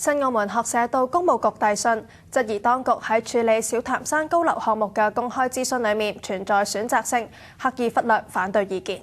新澳門學社到工務局遞信，質疑當局喺處理小潭山高樓項目嘅公開諮詢裏面存在選擇性，刻意忽略反對意見。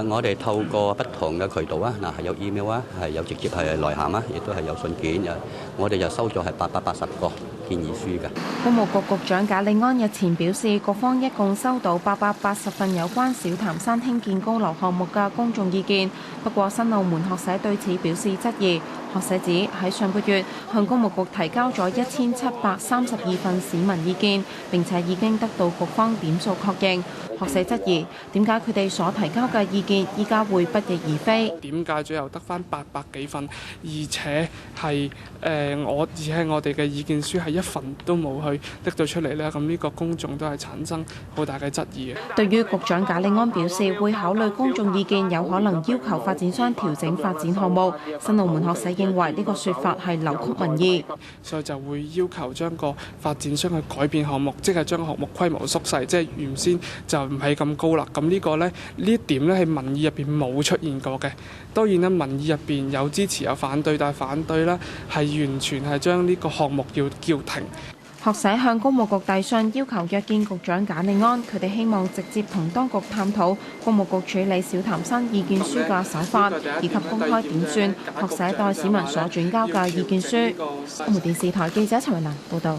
我哋透過不同嘅渠道啊，係有 email 啊，係有直接係來函啊，亦都係有信件。我哋就收咗係880個建議書嘅。工務局局長賈利安日前表示，局方一共收到880份有關小潭山興建高樓項目嘅公眾意見。不過，新澳門學社對此表示質疑。學社指喺上個月向工務局提交咗1732份市民意見，並且已經得到局方點數確認。學社質疑點解佢哋所提交嘅意見依家會不翼而飛？點解最後得返800幾份，而且係我哋嘅意見書係一份都冇去拎到出嚟呢？咁呢個公眾都係產生好大嘅質疑嘅。對於局長賈利安表示會考慮公眾意見，有可能要求發展商調整發展項目，新澳門學社認為呢個說法係扭曲民意，所以就會要求將個發展商去改變項目，即係將項目規模縮細，即係原先就唔係咁高啦。咁呢個呢一點呢，喺民意入邊冇出現過嘅。當然啦，民意入邊有支持有反對，但係反對呢係完全係將呢個項目要叫停。學社向工務局遞信，要求約見局長賈利安，佢哋希望直接同當局探討工務局處理小潭山意見書嘅手法，以及公開點算學社代市民所轉交嘅意見書。澳門電視台記者陳慧蘭報道。